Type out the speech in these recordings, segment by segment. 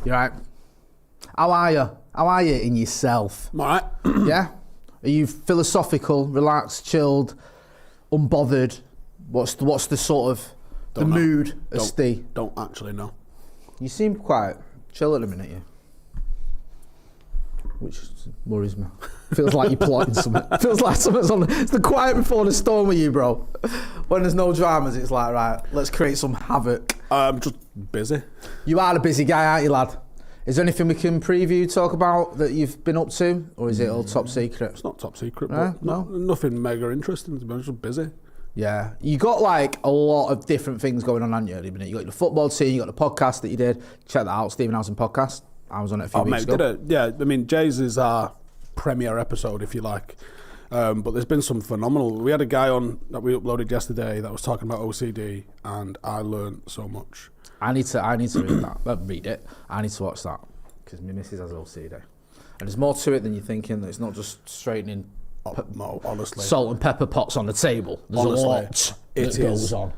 You right? How are you? How are you in yourself? I'm all right. Yeah? Are you philosophical, relaxed, chilled, unbothered? What's the sort of the mood of Steve? Don't actually know. You seem quite chill at the minute, you. Which worries me. Feels like you're plotting something. Feels like something's on. It's the quiet before the storm with you, bro. When there's no dramas, it's like, right, let's create some havoc. I'm just busy. You are the busy guy, aren't you, lad? Is there anything we can preview, talk about that you've been up to? Or is it all top secret? It's not top secret, but nothing mega interesting. I'm just busy. Yeah. You got like a lot of different things going on, haven't you, at the minute? You got your football team, you got the podcast that you did. Check that out, Stephen Howson podcast. I was on it a few weeks ago. Yeah, I mean, Jay's is our premiere episode, if you like. But there's been some phenomenal. We had a guy on that we uploaded yesterday that was talking about OCD, and I learned so much. I need to read that. Read it. I need to watch that because my missus has OCD, and there's more to it than you're thinking. It's not just straightening. No, honestly, salt and pepper pots on the table. There's a lot that goes on.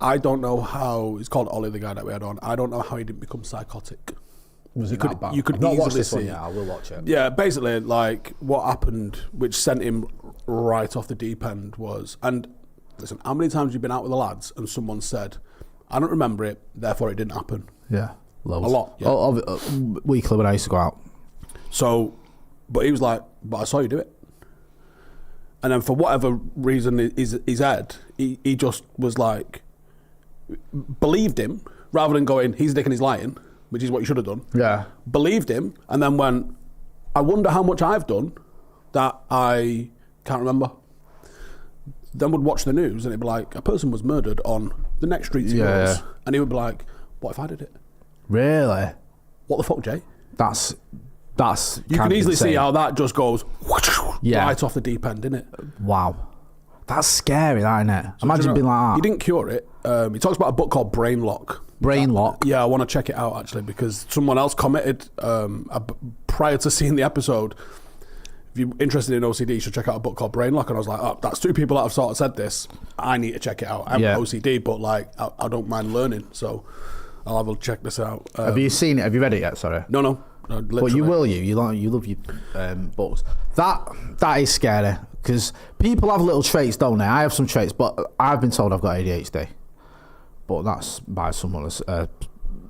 I don't know how. It's called Ollie, the guy that we had on. I don't know how he didn't become psychotic. Was it that bad? You could I've not easily watched this see. one yet. I will watch it. Yeah, basically, like what happened, which sent him right off the deep end was. And listen, how many times have you been out with the lads and someone said, "I don't remember it, therefore it didn't happen." Yeah, loads. A lot. Yeah. Weekly when I used to go out. So, but he was like, "But I saw you do it." And then for whatever reason his head, he just was like, believed him rather than going, "He's a dick and he's lying," which is what you should have done. Yeah. Believed him and then went, "I wonder how much I've done that I can't remember." Then would watch the news and it'd be like, a person was murdered on the next street he goes. And he would be like, "What if I did it?" Really? What the fuck, Jay? That's you can easily see how that just goes right off the deep end, innit? Wow. That's scary, that, isn't it? So imagine being like that. He didn't cure it. He talks about a book called Brain Lock. Brain Lock? Yeah, I want to check it out, actually, because someone else commented prior to seeing the episode, if you're interested in OCD, you should check out a book called Brain Lock. And I was like, oh, that's two people that have sort of said this. I need to check it out. I'm OCD, but like I don't mind learning, so I'll have a check this out. Have you seen it? Have you read it yet? Sorry. No. But you will. You love your books. That is scary because people have little traits, don't they? I have some traits, but I've been told I've got ADHD. But that's by someone, a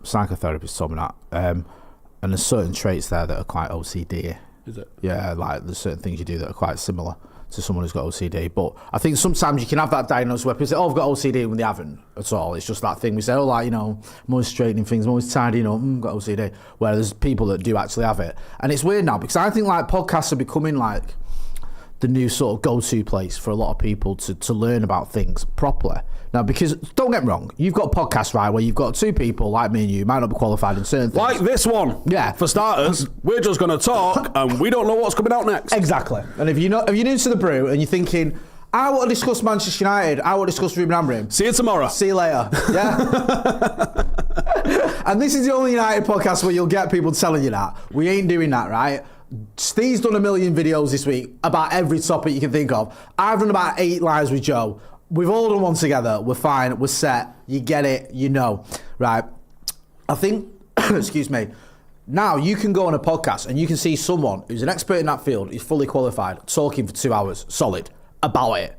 psychotherapist told me that. And there's certain traits there that are quite OCD. Is it? Yeah, like there's certain things you do that are quite similar to someone who's got OCD. But I think sometimes you can have that diagnosis where people say, "Oh, I've got OCD," when they haven't at all. It's just that thing we say, "Oh, like, I'm always straightening things, I'm always tidy, I've got OCD." Whereas there's people that do actually have it. And it's weird now because I think like podcasts are becoming like the new sort of go-to place for a lot of people to learn about things properly. Now, because don't get me wrong, you've got podcasts, right, where you've got two people like me and you might not be qualified in certain things. Like this one. Yeah. For starters, we're just going to talk and we don't know what's coming out next. Exactly. And if you're new to the Brew and you're thinking, I want to discuss Manchester United, I want to discuss Ruben Amorim. See you tomorrow. See you later. Yeah. And this is the only United podcast where you'll get people telling you that. We ain't doing that, right? Steve's done 1 million videos this week about every topic you can think of. I've done about 8 lives with Joe. We've all done one together. We're fine. We're set. You get it. You know. Right. I think, excuse me, now you can go on a podcast and you can see someone who's an expert in that field, who's fully qualified, talking for 2 hours, solid, about it.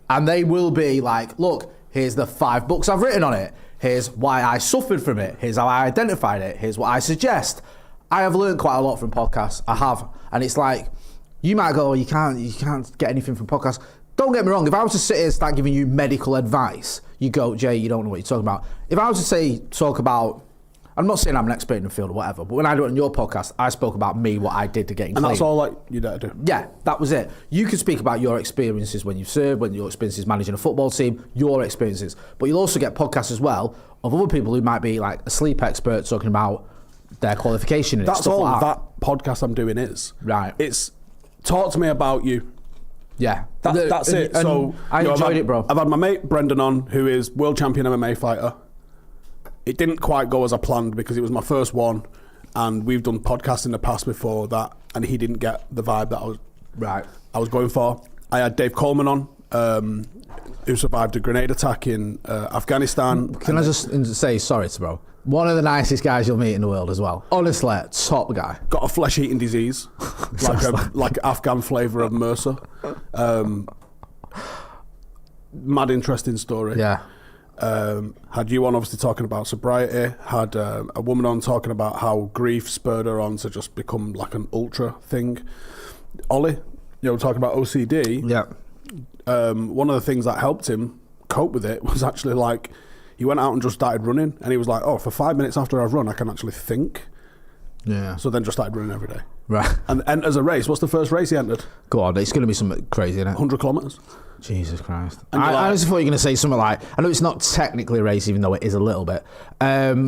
And they will be like, look, here's the 5 books I've written on it. Here's why I suffered from it. Here's how I identified it. Here's what I suggest. I have learned quite a lot from podcasts. I have. And it's like, you might go, you can't get anything from podcasts. Don't get me wrong. If I was to sit here and start giving you medical advice, you go, Jay, you don't know what you're talking about. If I was to talk about, I'm not saying I'm an expert in the field or whatever, but when I do it on your podcast, I spoke about me, what I did to get in clean. And that's all like you dare do. Yeah, that was it. You can speak about your experiences when you've served, when your experiences managing a football team, your experiences. But you'll also get podcasts as well of other people who might be like a sleep expert talking about their qualification and that's stuff all like that podcast I'm doing is. Right. It's talk to me about you. Yeah. That's it. And so I enjoyed it, bro. I've had my mate Brendan on, who is world champion MMA fighter. It didn't quite go as I planned because it was my first one, and we've done podcasts in the past before that, and he didn't get the vibe that I was going for. I had Dave Coleman on, who survived a grenade attack in Afghanistan. Can I just say sorry to bro? One of the nicest guys you'll meet in the world as well. Honestly, top guy. Got a flesh-eating disease, like Afghan flavour of Mercer. Mad interesting story. Yeah. Had you on obviously talking about sobriety, had a woman on talking about how grief spurred her on to just become like an ultra thing. Ollie, talking about OCD. Yeah. One of the things that helped him cope with it was actually like, he went out and just started running, and he was like, oh, for 5 minutes after I've run, I can actually think. Yeah. So then just started running every day. Right. And enters a race. What's the first race he entered? Go on, it's going to be something crazy, isn't it? 100 kilometres. Jesus Christ. And I like, honestly thought you were going to say something like, I know it's not technically a race, even though it is a little bit. I thought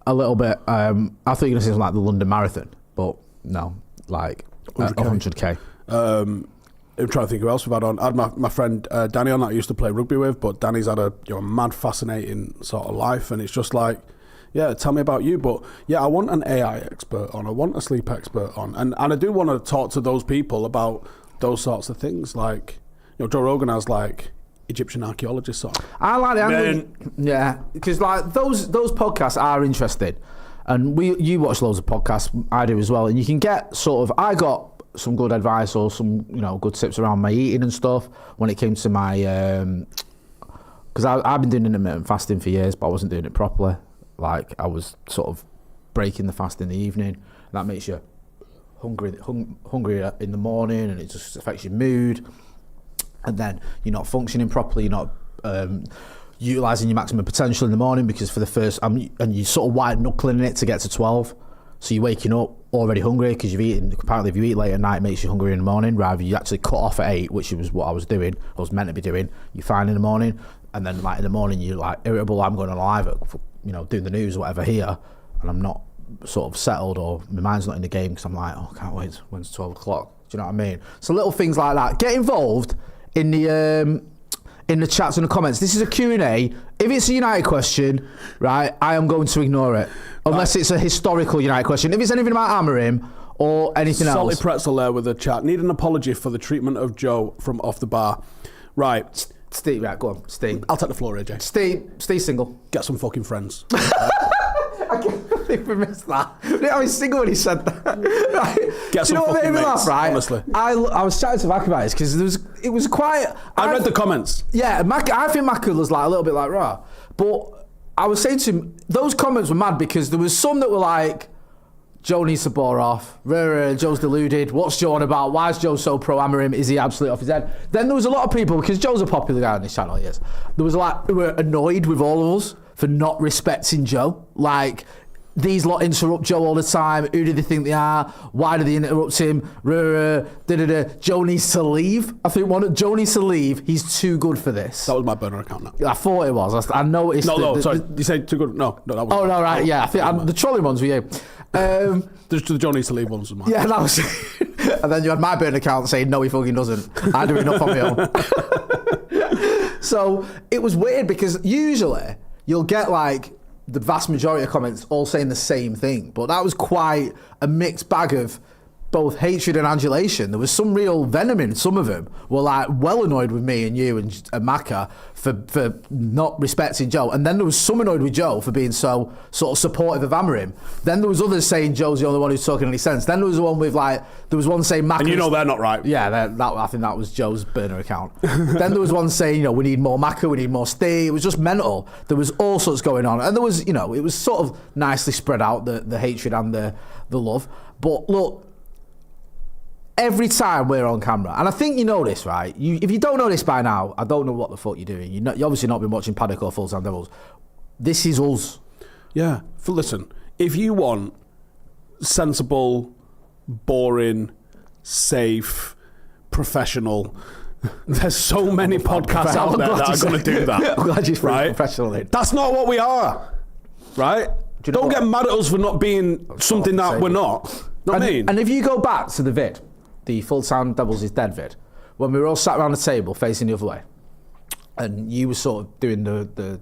you were going to say something like the London Marathon, but no, like 100k. I'm trying to think who else we've had on. I had my friend Danny on that I used to play rugby with, but Danny's had a mad, fascinating sort of life, and it's just like, yeah, tell me about you. But yeah, I want an AI expert on, I want a sleep expert on, and I do want to talk to those people about those sorts of things. Like, Joe Rogan has like Egyptian archaeologists on. I like it. Yeah, because like those podcasts are interesting, and you watch loads of podcasts. I do as well, and you can get sort of. I got some good advice or some good tips around my eating and stuff when it came to my because I've been doing intermittent fasting for years, but I wasn't doing it properly. Like I was sort of breaking the fast in the evening. That makes you hungry in the morning, and it just affects your mood. And then you're not functioning properly. You're not utilising your maximum potential in the morning because for the first and you're sort of white knuckling in it to get to 12. So you're waking up already hungry because you've eaten. Apparently, if you eat late at night, it makes you hungry in the morning. Rather, you actually cut off at 8, which was what I was doing. I was meant to be doing. You're fine in the morning, and then like in the morning, you're like irritable. I'm going on live at doing the news or whatever here, and I'm not sort of settled or my mind's not in the game because I'm like, oh, can't wait. When's 12 o'clock? Do you know what I mean? So little things like that. Get involved in the chats and the comments. This is a Q&A. If it's a United question, right, I am going to ignore it. Unless it's a historical United question. If it's anything about Amorim or anything else. Salty pretzel there with the chat. Need an apology for the treatment of Joe from off the bar. Right. Steve, right, go on. Steve. I'll take the floor, AJ. Steve single. Get some fucking friends. I can't believe we missed that. I was single when he said that. Right. Get some fucking mates, laugh, right? Honestly. I was chatting to Mac about this because it was quite... I read the comments. Yeah, I think Mac was like a little bit like, rah. But I was saying to him, those comments were mad because there was some that were like, Joe needs to bore off. Joe's deluded. What's Joe on about? Why is Joe so pro Amorim? Is he absolutely off his head? Then there was a lot of people, because Joe's a popular guy on this channel, he is. There was like, who were annoyed with all of us for not respecting Joe. Like, these lot interrupt Joe all the time. Who do they think they are? Why do they interrupt him? Joe needs to leave. I think Joe needs to leave. He's too good for this. That was my burner account now. I thought it was. I noticed. Sorry. You said too good. No, that was. Oh, no, right. Yeah. I think the trolling ones were you. The Joe needs to leave ones was mine. Yeah, that was. And then you had my burner account saying, no, he fucking doesn't. I do enough on my own. So it was weird because usually you'll get like the vast majority of comments all saying the same thing, but that was quite a mixed bag of both hatred and adulation. There was some real venom in some of them. Were like well annoyed with me and you and Macca for not respecting Joe, and then there was some annoyed with Joe for being so sort of supportive of Amorim. Then there was others saying Joe's the only one who's talking any sense. Then there was one with like there was one saying Macca, and they're not right. Yeah, I think that was Joe's burner account. Then there was one saying we need more Macca, we need more Steve. It was just mental. There was all sorts going on, and there was it was sort of nicely spread out the hatred and the love. But look. Every time we're on camera, and I think you know this, right? If you don't know this by now, I don't know what the fuck you're doing. You've obviously not been watching Paddock or Full Time Devils. This is us. Yeah. Listen, if you want sensible, boring, safe, professional, there's so many podcasts out there that are going to do that. I'm glad you right? professional. That's not what we are, right? Don't get mad at us for not being something that we're not. Know what I mean? And if you go back to the vid, the Full Time Devils is Dead vid, when we were all sat around the table facing the other way, and you were sort of doing the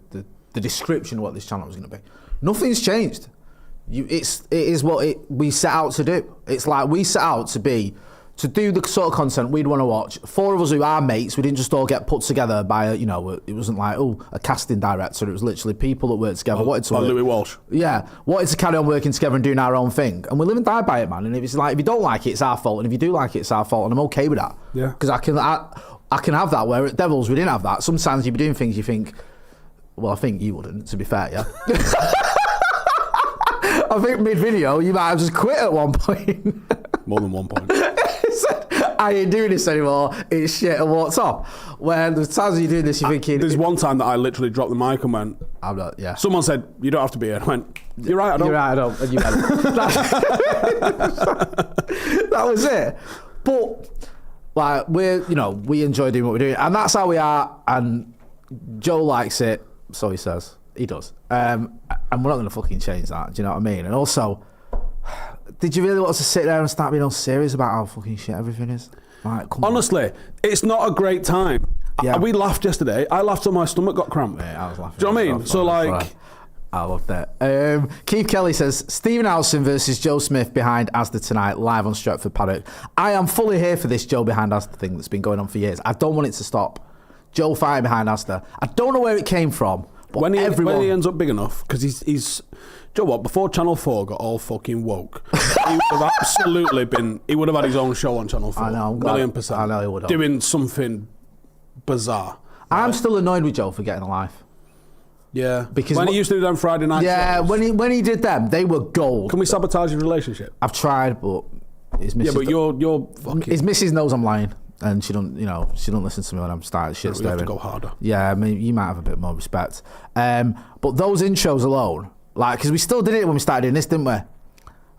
description of what this channel was going to be, nothing's changed. It is what we set out to do. It's like we set out to be to do the sort of content we'd want to watch. 4 of us who are mates, we didn't just all get put together by, you know, it wasn't like, a casting director. It was literally people that worked together. Wanted to like Louis Walsh. Yeah, wanted to carry on working together and doing our own thing. And we live and die by it, man. And if it's like, if you don't like it, it's our fault. And if you do like it, it's our fault. And I'm okay with that. Yeah. Because I can have that, where at Devils, we didn't have that. Sometimes you'd be doing things you think, well, I think you wouldn't, to be fair, yeah. I think mid-video, you might have just quit at one point. More than one point. I ain't doing this anymore, it's shit, and walked off. When there's times you're doing this, you're thinking... There's one time that I literally dropped the mic and went... I'm not, yeah. Someone said, you don't have to be here. And I went, you're right, I don't. You're right, I don't. And you went. That was it. But, like, we enjoy doing what we're doing. And that's how we are. And Joe likes it, so he says. He does. And we're not going to fucking change that, do you know what I mean? And also... Did you really want us to sit there and start being all serious about how fucking shit everything is? Like, come Honestly, on. It's not a great time. Yeah. We laughed yesterday. I laughed till my stomach got cramped. Yeah, I was laughing. Do you know what I mean? So, like... I loved that. Keith Kelly says, Stephen Howson versus Joe Smith behind Asda tonight, live on Stretford Paddock. I am fully here for this Joe behind Asda thing that's been going on for years. I don't want it to stop. Joe fighting behind Asda. I don't know where it came from, but when he ends up big enough, because he's... Do you know what? Before Channel 4 got all fucking woke, he would have absolutely been... He would have had his own show on Channel 4. I know. 1,000,000%. I know he would have. Doing something bizarre. I'm still annoyed with Joe for getting a life. Yeah. Because when he used to do them Friday night shows. when he did them, they were gold. Can we sabotage your relationship? I've tried, but his missus... Yeah, but you're fucking... His missus knows I'm lying. And she don't listen to me when I'm starting shit You have to staring. go harder. Yeah, I mean, you might have a bit more respect. But those intros alone, like, because we still did it when we started doing this, didn't we?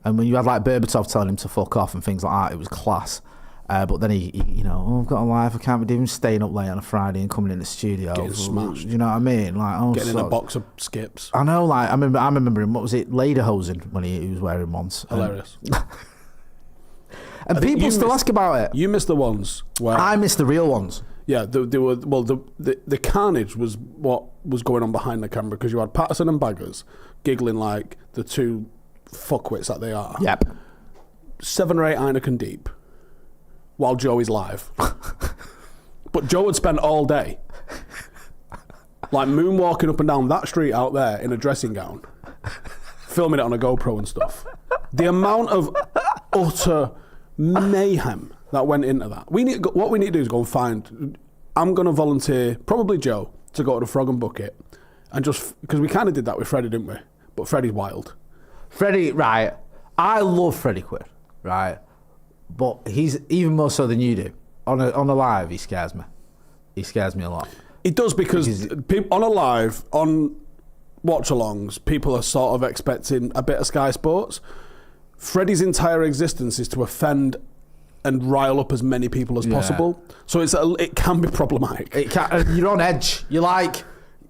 And when you had like Berbatov telling him to fuck off and things like that, it was class. But then he I've got a life, I can't be doing staying up late on a Friday and coming in the studio. Getting smashed. You know what I mean? Like, getting in a box of skips. I know, like, I remember him, what was it, Lederhosen, when he was wearing once. Hilarious. And people still ask about it. You missed the ones where... I missed the real ones. Yeah, they were... Well, the carnage was what was going on behind the camera, because you had Patterson and Baggers giggling like the two fuckwits that they are. Yep. 7 or 8 Heineken deep, while Joe is live. But Joe had spent all day like moonwalking up and down that street out there in a dressing gown, filming it on a GoPro and stuff. The amount of utter mayhem that went into that. What we need to do is go and find... I'm going to volunteer, probably Joe, to go to the Frog and Bucket. And just... Because we kind of did that with Freddie, didn't we? But Freddie's wild. Freddie, right. I love Freddy Quinn, right? But he's even more so than you do. On a live, he scares me. He scares me a lot. It does, because on a live, on watch-alongs, people are sort of expecting a bit of Sky Sports. Freddie's entire existence is to offend and rile up as many people as possible. So it can be problematic. You're on edge. You're like,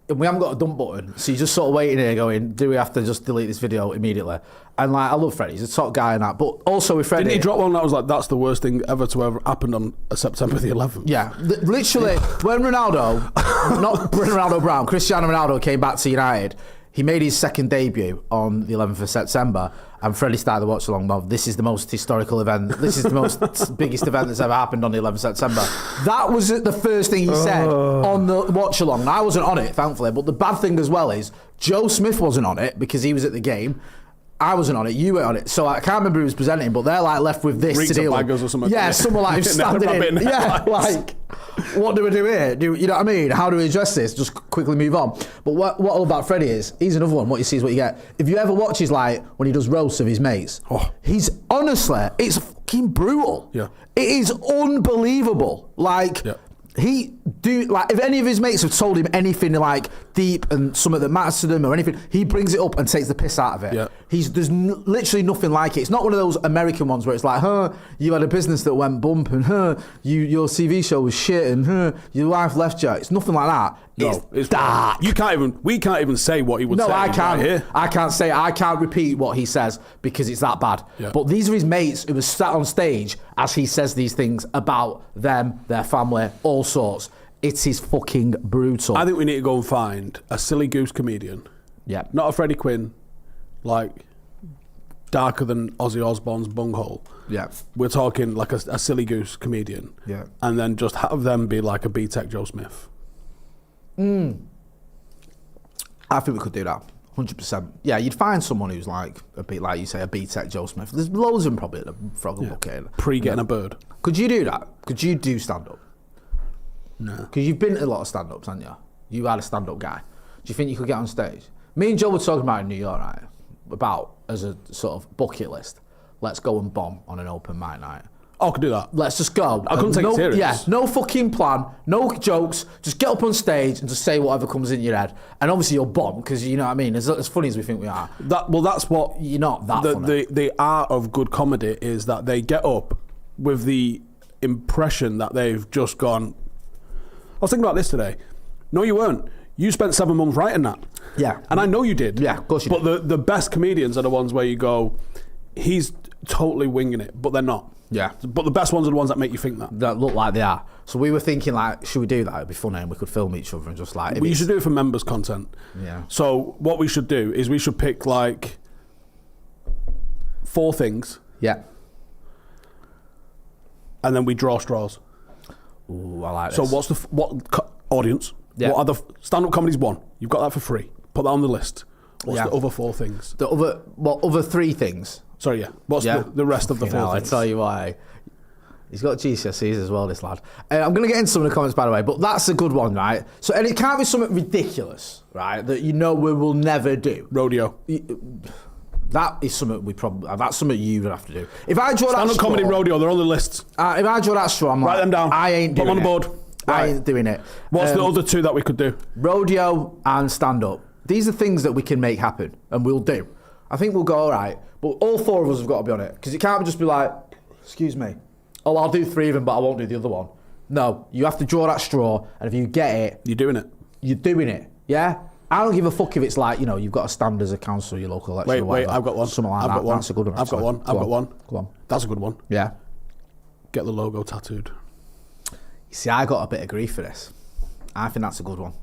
we haven't got a dump button, so you're just sort of waiting here going, do we have to just delete this video immediately? And like, I love Freddie. He's a top guy in that. But also with Freddie... Didn't he drop one that was like, that's the worst thing ever to ever happened on September the 11th? Yeah. Literally, when Ronaldo, not Ronaldo Brown, Cristiano Ronaldo came back to United, he made his second debut on the 11th of September, and Freddie started the watch along. Well, this is the most historical event. This is the most biggest event that's ever happened on the 11th of September. That was the first thing he said on the watch along. I wasn't on it, thankfully, but the bad thing as well is Joe Smith wasn't on it because he was at the game. I wasn't on it, you were on it. So I can't remember who was presenting, but they're like left with this Reeks to deal with. Or something. Yeah, someone like who's standing in. Yeah, like, what do we do here? You know what I mean? How do we address this? Just quickly move on. But what all about Freddie is, he's another one. What you see is what you get. If you ever watch his, like, when he does roasts of his mates, he's honestly, it's fucking brutal. Yeah. It is unbelievable. Like, if any of his mates have told him anything like deep and something that matters to them or anything, he brings it up and takes the piss out of it. Yeah. There's literally nothing like it. It's not one of those American ones where it's like, you had a business that went bump and your TV show was shit and your wife left you. It's nothing like that. No, it's dark. We can't even say what he would say. No, I can't. Right here. I can't say. I can't repeat what he says because it's that bad. Yeah. But these are his mates who were sat on stage as he says these things about them, their family, all sorts. It is fucking brutal. I think we need to go and find a silly goose comedian. Yeah. Not a Freddy Quinn, like darker than Ozzy Osbourne's bunghole. Yeah. We're talking like a silly goose comedian. Yeah. And then just have them be like a B-Tech Joe Smith. I think we could do that. 100%. Yeah, you'd find someone who's like a bit like you say, a B-Tech Joe Smith. There's loads of them probably at the Frog and Bucket. Pre-getting a bird. Could you do that? Could you do stand-up? No. Because you've been to a lot of stand-ups, haven't you? You are a stand-up guy. Do you think you could get on stage? Me and Joe were talking about in New York, right? About as a sort of bucket list. Let's go and bomb on an open mic night. Oh, I could do that. Let's just go. I couldn't take it serious. Yeah, no fucking plan, no jokes. Just get up on stage and just say whatever comes in your head. And obviously you'll bomb because you know what I mean. As funny as we think we are, That's what you're not that funny. The art of good comedy is that they get up with the impression that they've just gone. I was thinking about this today. No, you weren't. You spent 7 months writing that. Yeah, and I know you did. Yeah, of course you did. But the best comedians are the ones where you go, he's totally winging it, but they're not. Yeah. But the best ones are the ones that make you think that. That look like they are. So we were thinking, like, should we do that? It'd be funny and we could film each other and just like... We should do it for members' content. Yeah. So what we should do is we should pick, like, 4 things. Yeah. And then we draw straws. Ooh, I like So this. what's audience? Yeah. What other stand-up comedy's one? You've got that for free. Put that on the list. What's the other 4 things? The other 3 things? Sorry, yeah. What's the rest of the 4 things? I tell you why. He's got GCSEs as well, this lad. I'm going to get into some of the comments, by the way, but that's a good one, right? So, and it can't be something ridiculous, right, that you know we will never do. Rodeo. That is something that's something you would have to do. If I draw that stand-up straw... comedy rodeo, they're on the list. If I draw that straw, I'm like... Write them down. I ain't doing it. Put them on the board. I ain't doing it. What's the other 2 that we could do? Rodeo and stand-up. These are things that we can make happen, and we'll do. I think we'll go all right, but all 4 of us have got to be on it, because it can't just be like, excuse me, oh, I'll do 3 of them, but I won't do the other one. No, you have to draw that straw, and if you get it... You're doing it. You're doing it, yeah? I don't give a fuck if it's like, you know, you've got to stand as a council, your local election. Wait, I've got one. Something like I've that. got one. That's a good one. I've got one. I've got one. Go on. That's a good one. Yeah. Get the logo tattooed. You see, I got a bit of grief for this. I think that's a good one.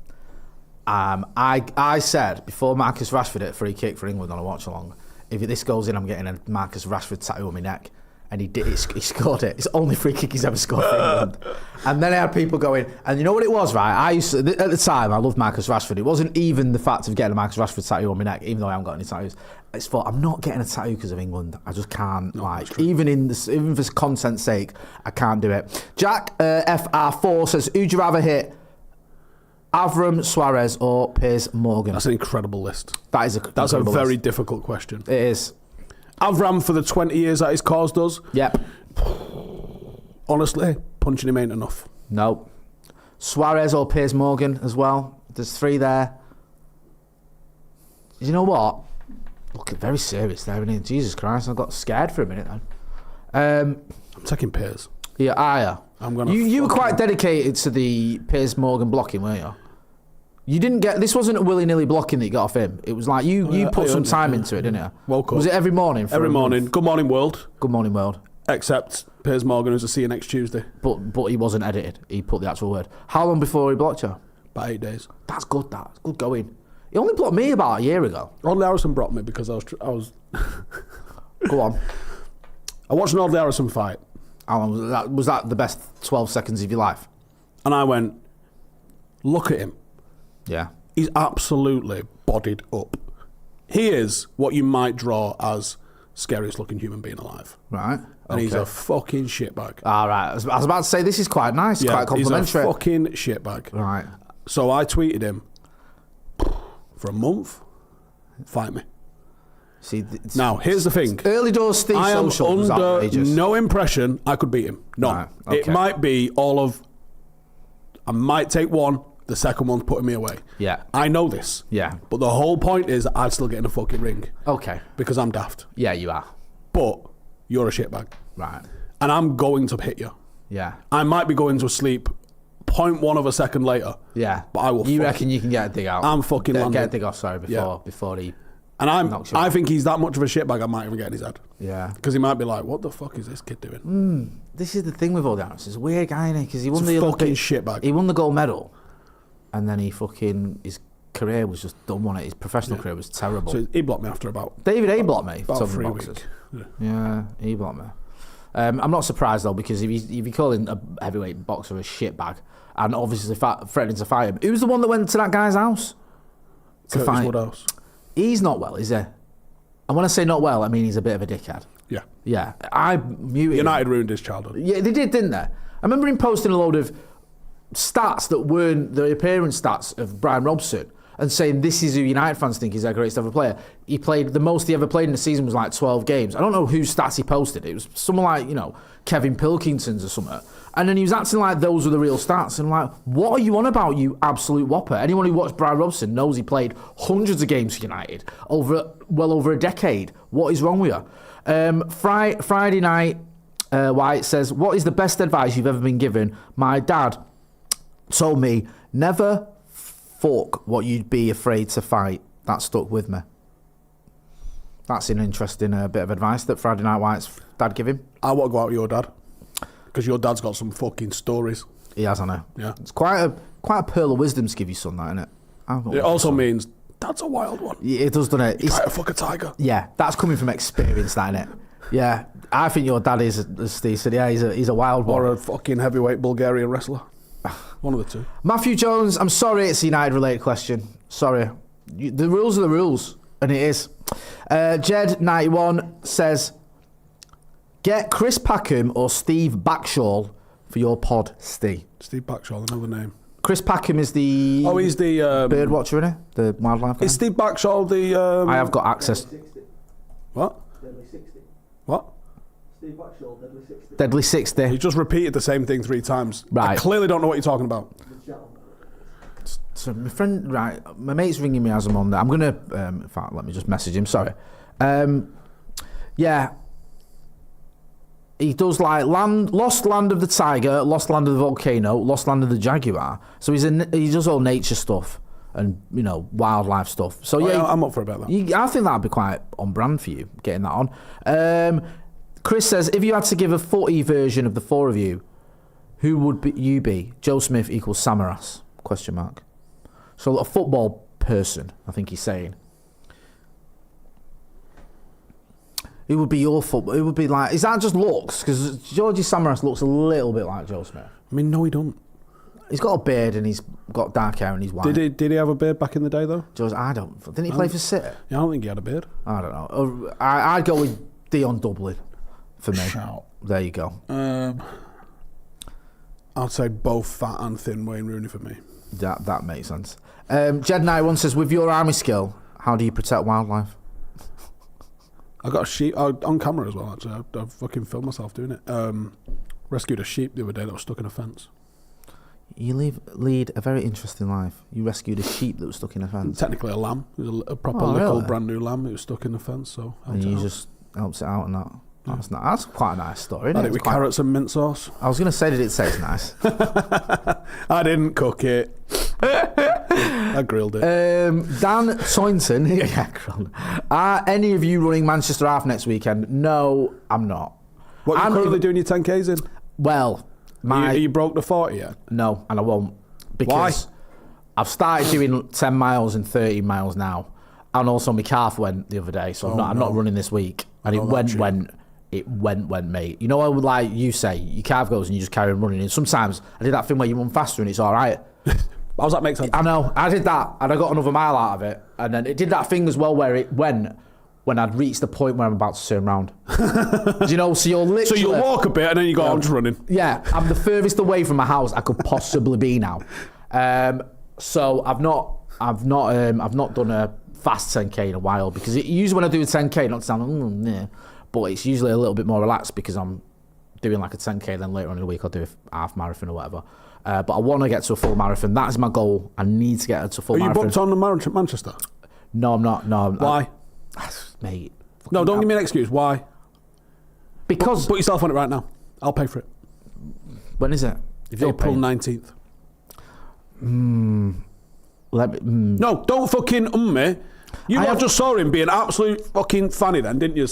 I said before Marcus Rashford hit a free kick for England on a watch along, if this goes in, I'm getting a Marcus Rashford tattoo on my neck. And he scored it. It's the only free kick he's ever scored for England. And then I had people going, and you know what it was, right? I used to, at the time, I loved Marcus Rashford. It wasn't even the fact of getting a Marcus Rashford tattoo on my neck, even though I haven't got any tattoos. It's for I'm not getting a tattoo because of England. I just can't. Even for content's sake, I can't do it. Jack FR4 says, who'd you rather hit? Avram, Suarez, or Piers Morgan? That's an incredible list. That's a very difficult question. It is. Avram for the 20 years that he's caused us. Yep. Honestly, punching him ain't enough. No. Suarez or Piers Morgan as well. There's 3 there. You know what? Look, very serious there, isn't it? Jesus Christ, I got scared for a minute then. I'm taking Piers. Yeah, I'm gonna. You were quite dedicated to the Piers Morgan blocking, weren't you? You didn't get... This wasn't a willy-nilly blocking that you got off him. It was like you put some time into it, didn't you? Woke up. Was it every morning? Every morning. Good morning, world. Good morning, world. Except Piers Morgan, who's a see you next Tuesday. But he wasn't edited. He put the actual word. How long before he blocked you? About 8 days. That's good, that's good going. He only blocked me about a year ago. Ollie Harrison blocked me because I was... Go on. I watched an Ollie Harrison fight. How long was that? Was that the best 12 seconds of your life? And I went, look at him. Yeah. He's absolutely bodied up. He is what you might draw as scariest looking human being alive. Right. And he's a fucking shitbag. All right. I was about to say, this is quite nice, quite complimentary. He's a fucking shitbag. Right. So I tweeted him, for a month, fight me. See, now, here's the thing. Early doors Steve I am Social was under outrageous. no impression I could beat him. None. Right, okay. It might be all of... I might take one, the second one's putting me away. Yeah. I know this. Yeah. But the whole point is I'd still get in a fucking ring. Okay. Because I'm daft. Yeah, you are. But you're a shitbag. Right. And I'm going to hit you. Yeah. I might be going to sleep 0.1 of a second later. Yeah. But I will You reckon you can get a dig out? I'm fucking landing. Get a dig off, sorry, before he... And I think he's that much of a shitbag I might even get in his head. Yeah. Because he might be like, what the fuck is this kid doing? This is the thing with Ollie Harrison. He's a weird guy, innit? Because he won He's the a fucking Olympic... shitbag. He won the gold medal. And then he fucking is career was just done, wasn't it? His professional career was terrible. So he blocked me after about... David A blocked me. About 3 boxes. weeks. Yeah, he blocked me. I'm not surprised, though, because if you're calling a heavyweight boxer a shitbag, and obviously threatening to fight him, who's the one that went to that guy's house to fight? Woodhouse. He's not well, is he? And when I say not well, I mean he's a bit of a dickhead. Yeah. Yeah. I muted United him. ruined his childhood. Yeah, they did, didn't they? I remember him posting a load of stats that weren't the appearance stats of Brian Robson and saying this is who United fans think is their greatest ever player. He played, the most he ever played in the season was like 12 games. I don't know whose stats he posted. It was someone like, Kevin Pilkington's or something. And then he was acting like those were the real stats. And I'm like, what are you on about, you absolute whopper? Anyone who watched Brian Robson knows he played hundreds of games for United well over a decade. What is wrong with you? Friday night, White says, what is the best advice you've ever been given? My dad told me, never fuck what you'd be afraid to fight. That stuck with me. That's an interesting bit of advice that Friday Night White's dad give him. I want to go out with your dad. Because your dad's got some fucking stories. He has, I know. Yeah. It's quite a pearl of wisdom to give your son that, isn't it? It also means dad's a wild one. Yeah, it does, doesn't it? He's trying to fuck a tiger. Yeah, that's coming from experience, that, isn't it? Yeah, I think your dad is, as Steve said, yeah, he's a wild one. Or a fucking heavyweight Bulgarian wrestler. One of the two. Matthew Jones, I'm sorry it's a United-related question. Sorry. The rules are the rules, and it is. Jed91 says, get Chris Packham or Steve Backshall for your pod, Steve. Steve Backshall, another name. Chris Packham is the... Oh, he's the... bird watcher, isn't he? The wildlife guy. Is Steve Backshall the... I have got access. What? Deadly 60. What? Steve Backshall, Deadly 60. Deadly 60. You just repeated the same thing 3 times. Right. I clearly don't know what you're talking about. So my friend, right, my mate's ringing me as I'm on there. I'm going to, in fact, let me just message him, sorry. Yeah. He does like Lost Land of the Tiger, Lost Land of the Volcano, Lost Land of the Jaguar. So he does all nature stuff and, wildlife stuff. So yeah, I'm up for about that. I think that'd be quite on brand for you, getting that on. Chris says, if you had to give a footy version of the 4 of you, who would you be? Joe Smith equals Samaras? ? So a football person, I think he's saying. Who would be your football? Who would be like? Is that just looks? Because Georgie Samaras looks a little bit like Joe Smith. I mean, no, he don't. He's got a beard and he's got dark hair and he's white. Did he have a beard back in the day though? I don't. Didn't he play for City? Yeah, I don't think he had a beard. I don't know. I'd go with Dion Dublin for me. Shout. There you go. I'd say both fat and thin Wayne Rooney for me. That makes sense. Jed Knight once says, with your army skill, how do you protect wildlife? I got a sheep on camera as well. Actually, I fucking filmed myself doing it. Rescued a sheep the other day that was stuck in a fence. You lead a very interesting life. You rescued a sheep that was stuck in a fence. Technically a lamb. It was a proper little brand new lamb. It was stuck in the fence, so and you just helps it out and that. That's quite a nice story, isn't it? With carrots and mint sauce. I was going to say, did it say it's nice? I didn't cook it. I grilled it. Dan Toynton. Yeah, grilled. Are any of you running Manchester Half next weekend? No, I'm not. What are you currently doing your 10Ks in? Well, Are you broke the 40 yet? No, and I won't. Because Why? I've started doing 10 miles and 30 miles now. And also my calf went the other day, so I'm not running this week. And it went, mate. You know, I would like you say, your calf goes and you just carry on running. And sometimes I did that thing where you run faster and it's all right. How does that make sense? I know. I did that and I got another mile out of it. And then it did that thing as well where it went when I'd reached the point where I'm about to turn round. Do you know? So you're literally... So you'll walk a bit and then you go, I'm just running. Yeah. I'm the furthest away from my house I could possibly be now. So I've not done a fast 10K in a while because usually when I do a 10K, not to sound... but it's usually a little bit more relaxed because I'm doing like a 10K, then later on in the week I'll do a half marathon or whatever. But I want to get to a full marathon. That is my goal. I need to get to a full marathon. Are you booked on the Manchester? No, I'm not. No. Why? Mate. No, don't give me an excuse. Why? Because... Put yourself on it right now. I'll pay for it. When is it? April 19th. No, don't fucking me. You just saw him being absolute fucking funny then, didn't you?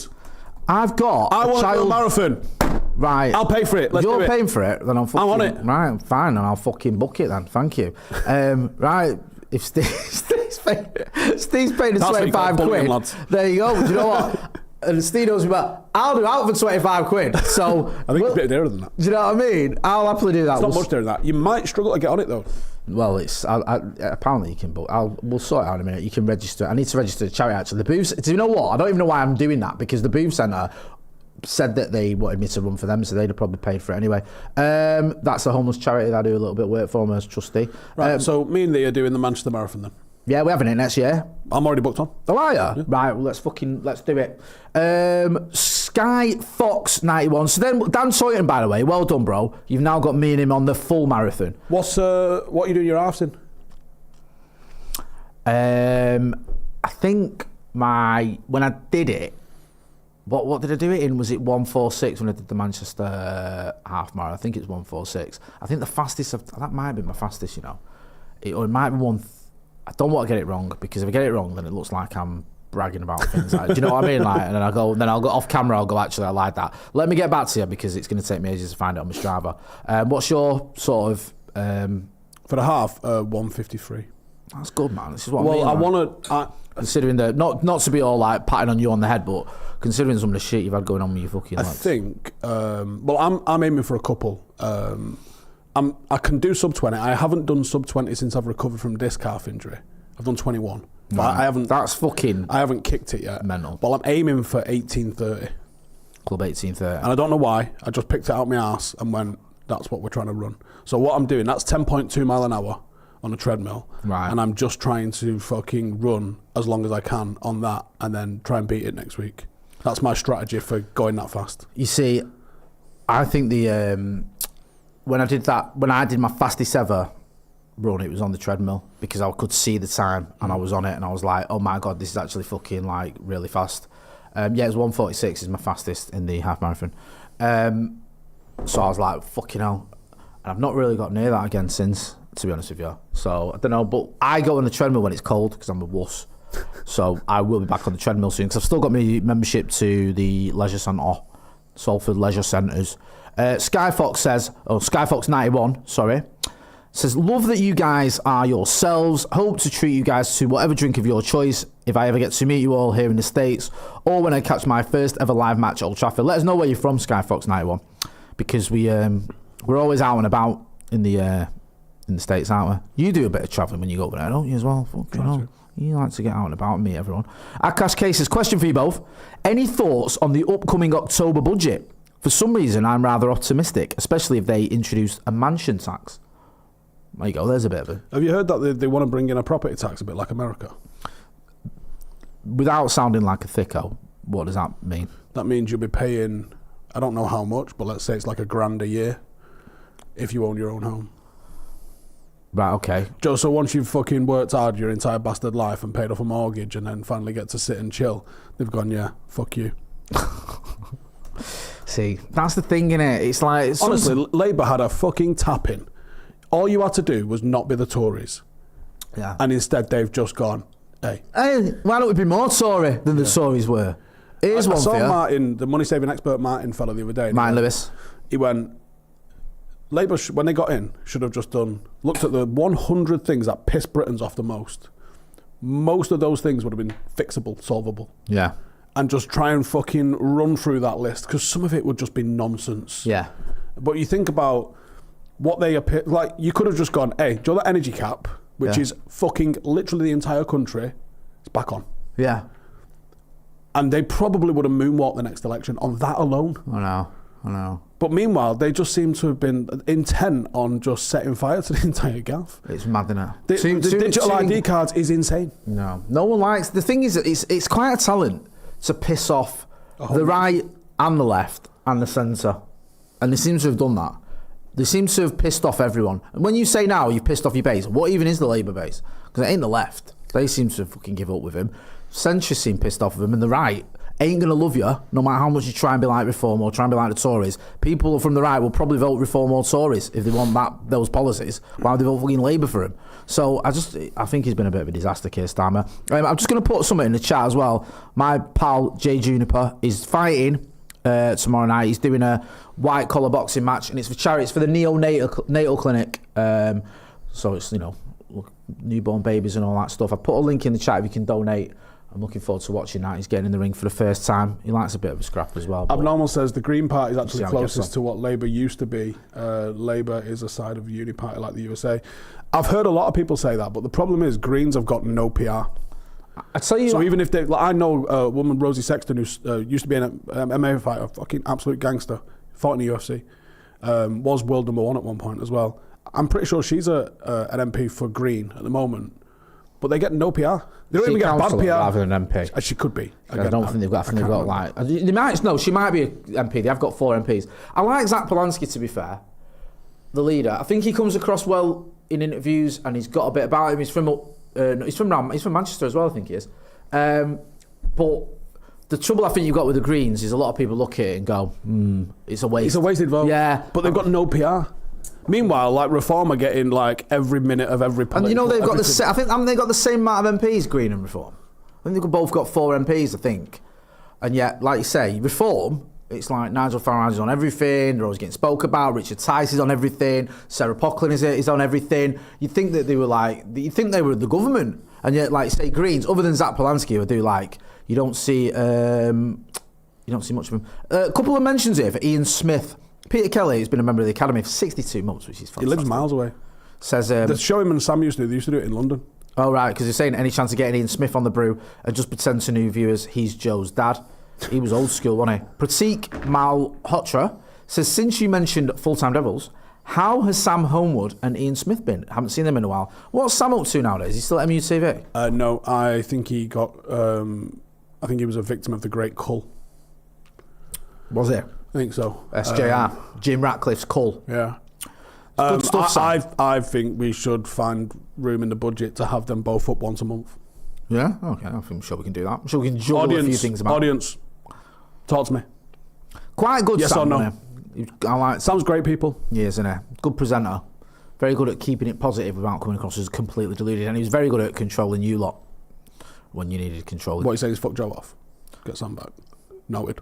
I've got I want to do a marathon. Right. I'll pay for it. Let's do it. You're paying for it, then I'm fucking... I'm on it. Right, fine, and I'll fucking book it then. Thank you. Right, if Steve Steve's paying us That's what you 25 got, bully quid. him, lads. There you go. Do you know what? And Steve knows me about, I'll do out for 25 quid. So I think it's a bit dearer than that. do you know what I mean? I'll happily do that. It's not much dearer than that. You might struggle to get on it though. Well, it's apparently you can, but we'll sort it out in a minute. You can register. I need to register the charity actually. The booths. Do you know what? I don't even know why I'm doing that because the booth centre said that they wanted me to run for them, so they'd have probably paid for it anyway. That's a homeless charity that I do a little bit of work for as trustee. Right. So me and Lee are doing the Manchester Marathon then. Yeah, we're having it next year. I'm already booked on. Oh, are you? Yeah. Right, well, let's do it. Sky Fox 91. So then, Dan Soyton, by the way, well done, bro. You've now got me and him on the full marathon. What are you doing your halves in? I think when I did it, what did I do it in? Was it 1:46 when I did the Manchester half marathon? I think it's 1:46. I think the fastest, that might be my fastest, you know. Or it might be one. I don't want to get it wrong because if I get it wrong, then it looks like I'm bragging about things. Like, do you know what I mean? Like, and then I'll go off camera. I'll go, actually, I like that. Let me get back to you because it's going to take me ages to find it on my Strava. What's your sort of For the half, 1:53. That's good, man. This is what Well, I mean. I want to. Considering not to be all like patting on you on the head, but considering some of the shit you've had going on with your fucking I legs. think. Well, I'm aiming for a couple. I can do sub 20. I haven't done sub 20 since I've recovered from disc calf injury. I've done 21. But I haven't. That's fucking. I haven't kicked it yet. Mental. But I'm aiming for 18:30. Club 18:30. And I don't know why. I just picked it out my ass and went, that's what we're trying to run. So what I'm doing, that's 10.2 mile an hour on a treadmill. Right. And I'm just trying to fucking run as long as I can on that and then try and beat it next week. That's my strategy for going that fast. You see, I think when I did my fastest ever run, it was on the treadmill because I could see the time and I was on it and I was like, oh my God, this is actually fucking like really fast. Yeah, it was 1:46 is my fastest in the half marathon. So I was like, fucking hell. And I've not really got near that again since, to be honest with you. So I don't know, but I go on the treadmill when it's cold because I'm a wuss. So I will be back on the treadmill soon because I've still got my membership to the leisure centre, Salford Leisure Centres. Skyfox 91, sorry, says, love that you guys are yourselves. Hope to treat you guys to whatever drink of your choice if I ever get to meet you all here in the States or when I catch my first ever live match at Old Trafford. Let us know where you're from, Skyfox 91, because we're always out and about in the States, aren't we? You do a bit of travelling when you go over there, don't you, as well? Fucking hell. You like to get out and about and meet everyone. Akash Cases, question for you both. Any thoughts on the upcoming October budget? For some reason, I'm rather optimistic, especially if they introduce a mansion tax. There you go, there's a bit of it. Have you heard that they want to bring in a property tax a bit like America? Without sounding like a thicko, what does that mean? That means you'll be paying, I don't know how much, but let's say it's like $1,000 a year if you own your own home. Right, okay. Joe, so once you've fucking worked hard your entire bastard life and paid off a mortgage and then finally get to sit and chill, they've gone, yeah, fuck you. See, that's the thing, innit? It's like... Honestly, Labour had a fucking tap-in. All you had to do was not be the Tories. Yeah. And instead they've just gone, hey, why don't we be more Tory than the Tories were? Here's one I saw for you. Martin, the money-saving expert Martin fella the other day. Martin Lewis. He went, Labour, when they got in, should have just looked at the 100 things that piss Britons off the most. Most of those things would have been fixable, solvable. Yeah. And just try and fucking run through that list, because some of it would just be nonsense. Yeah. But you think about what they appear, like, you could have just gone, hey, do you know that energy cap, which is fucking literally the entire country, it's back on. Yeah. And they probably would have moonwalked the next election on that alone. I know. But meanwhile, they just seem to have been intent on just setting fire to the entire gaff. It's mad, isn't it? The digital ID cards is insane. No one likes... The thing is, that it's quite a talent to piss off the right and the left and the centre. And they seem to have done that. They seem to have pissed off everyone. And when you say now you've pissed off your base, what even is the Labour base? Because it ain't the left. They seem to fucking give up with him. Centre seem pissed off with him, and the right ain't going to love you, no matter how much you try and be like Reform or try and be like the Tories. People from the right will probably vote Reform or Tories if they want those policies. Why would they vote fucking Labour for him? So I think he's been a bit of a disaster, Keir Starmer. I'm just going to put something in the chat as well. My pal Jay Juniper is fighting tomorrow night. He's doing a white collar boxing match, and it's for charity. It's for the neonatal clinic. So it's, look, newborn babies and all that stuff. I put a link in the chat if you can donate. I'm looking forward to watching that. He's getting in the ring for the first time. He likes a bit of a scrap as well. Abnormal says the Green Party is actually See how it gets closest to what Labour used to be. Labour is a side of the Uni Party like the USA. I've heard a lot of people say that, but the problem is Greens have got no PR. I tell you, So even if they, like, I know a woman, Rosie Sexton, who used to be an MMA fighter, a fucking absolute gangster, fought in the UFC, was world number 1 at one point as well. I'm pretty sure she's an MP for Green at the moment, but they get no PR. They don't even get bad PR. Rather than an MP. She could be. I don't think they've got. I think they've got like. They might. No, she might be an MP. They have got 4 MPs. I like Zach Polanski, to be fair, the leader. I think he comes across well in interviews, and he's got a bit about him. He's from Manchester as well. I think he is. But the trouble I think you've got with the Greens is a lot of people look at it and go, it's a waste. It's a wasted vote. Yeah, but they've got no PR. Meanwhile, like Reform are getting like every minute of every political. And they've got I think they got the same amount of MPs, Green and Reform. I think they've both got 4 MPs, I think. And yet, like you say, Reform, it's like Nigel Farage is on everything. They're always getting spoke about. Richard Tice is on everything. Sarah Poughlin is on everything. You'd think that they were the government. And yet, like say, Greens, other than Zach Polanski, would do like you don't see much of him. A couple of mentions here for Ian Smith. Peter Kelly has been a member of the Academy for 62 months, which is fantastic. He lives miles away. Says the show him and Sam used to do it in London. Oh right, because you're saying any chance of getting Ian Smith on the Brew and just pretend to new viewers he's Joe's dad. He was old school, wasn't he? Pratik Malhotra says, since you mentioned Full-Time Devils, how has Sam Homewood and Ian Smith been? Haven't seen them in a while. What's Sam up to nowadays? Is he still at MUTV? No, I think he got. I think he was a victim of the Great Cull. Was it? I think so. SJR, Jim Ratcliffe's Cull. Yeah. Good stuff, Sam. I think we should find room in the budget to have them both up once a month. Yeah? Okay, I'm sure we can do that. I'm sure we can juggle a few things about. Audience, talk to me. Quite good, yes Sam. Or no? I like Sam's great people. He is, isn't he? Good presenter. Very good at keeping it positive without coming across as completely deluded. And he was very good at controlling you lot when you needed control. What you saying is fuck Joe off. Get Sam back. Noted.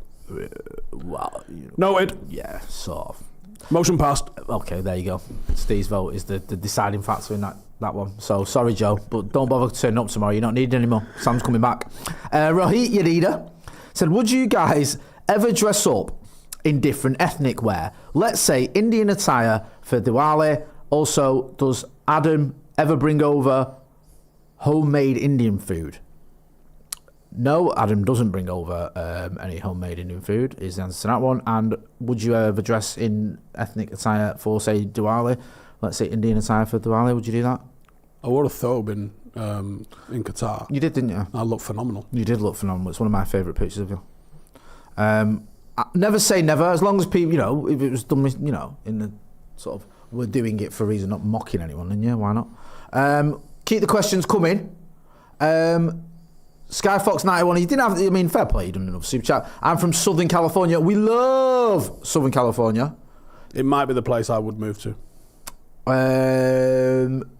Well, noted. Yeah, sort of. Motion passed. Okay, there you go. Steve's vote is the deciding factor in that one. So, sorry, Joe, but don't bother turning up tomorrow. You're not needed anymore. Sam's coming back. Rohit Yadida said, would you guys ever dress up in different ethnic wear? Let's say Indian attire for Diwali. Also, does Adam ever bring over homemade Indian food? No, Adam doesn't bring over any homemade Indian food, is the answer to that one. And would you ever dress in ethnic attire for, say, Diwali? Let's say Indian attire for Diwali, would you do that? I wore a thobe in Qatar. You did, didn't you? I looked phenomenal. You did look phenomenal. It's one of my favourite pictures of you. Never say never, as long as people, if it was done, in the sort of, we're doing it for a reason, not mocking anyone, then yeah, why not? Keep the questions coming. Skyfox91, he didn't have, fair play, he done enough super chat. I'm from Southern California. We love Southern California. It might be the place I would move to.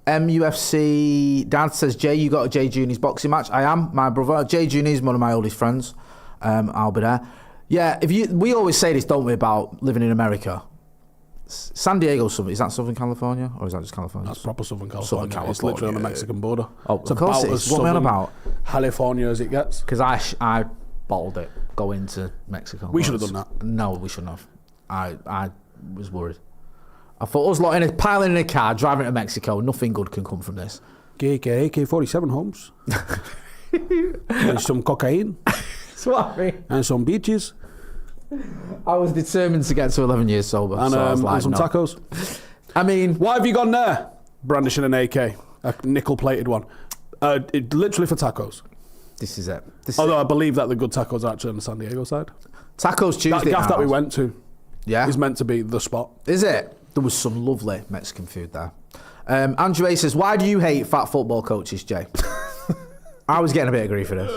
MUFC Dad says, Jay, you got a Jay Junior's boxing match? I am, my brother. Jay Junior's one of my oldest friends. I'll be there. Yeah, we always say this, don't we, about living in America. San Diego, is that Southern California or is that just California? That's proper Southern California. Southern California. It's literally on the Mexican border. Oh, it's of course about it is. What am I on about? California as it gets. Because I bottled it going to Mexico. We should have done that. No, we shouldn't have. I was worried. I thought us lot piling in a car, driving to Mexico, nothing good can come from this. AK-47 Holmes. And some cocaine. That's what I mean. And some beaches. I was determined to get to 11 years sober. And, so I was like, and some no. tacos. Why have you gone there? Brandishing an AK. A nickel-plated one. Literally for tacos. This is it. Although I believe that the good tacos are actually on the San Diego side. Tacos Tuesday. That gaff that we went to is meant to be the spot. Is it? There was some lovely Mexican food there. Andrew A says, why do you hate fat football coaches, Jay? I was getting a bit of grief for this.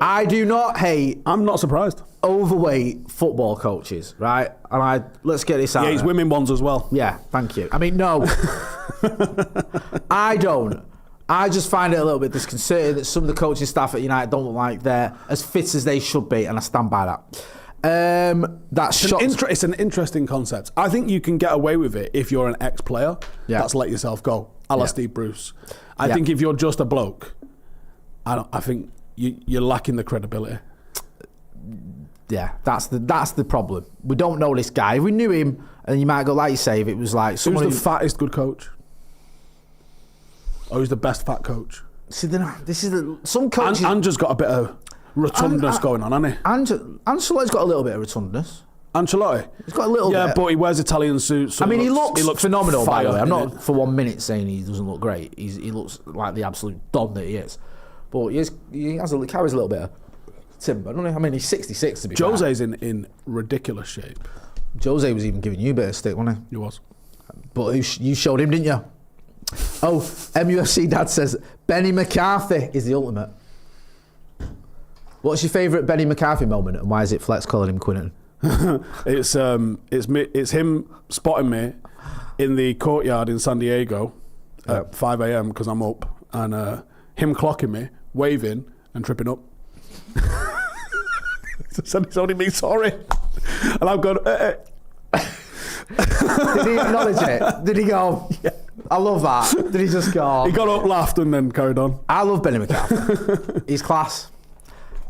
I do not hate... I'm not surprised. ...overweight football coaches, right? And let's get this out. Yeah, he's women ones as well. Yeah, thank you. No. I don't. I just find it a little bit disconcerting that some of the coaching staff at United don't look like they're as fit as they should be, and I stand by that. It's an interesting concept. I think you can get away with it if you're an ex-player that's let yourself go. a la Yeah. Steve Bruce. I Yeah. think if you're just a bloke, I think you're lacking the credibility. Yeah, that's the problem. We don't know this guy. If we knew him, and you might go, like you say, if it was like Who's someone the fattest good coach? Or who's the best fat coach? See, this is some coaches. Ange's got a bit of rotundness going on, hasn't he? Ancelotti's got a little bit of rotundness. Ancelotti? He's got a little bit. Yeah, but he wears Italian suits. So I mean, he looks phenomenal, by the way. I'm fire, not for 1 minute saying he doesn't look great. He looks like the absolute don that he is. But he carries a little bit of timber. I don't know. I mean, he's 66 to be fair. Jose's in ridiculous shape. Jose was even giving you a bit of stick, wasn't he? He was. But you showed him, didn't you? Oh, MUFC Dad says Benny McCarthy is the ultimate. What's your favourite Benny McCarthy moment, and why is it Flex calling him Quinton? It's him spotting me in the courtyard in San Diego at 5 a.m. because I'm up, and him clocking me, waving and tripping up. It's only me, sorry. And I've gone. Did he acknowledge it? Did he go? Yeah. I love that. Did he just go? He got up, laughed, and then carried on. I love Benny McCarthy. He's class.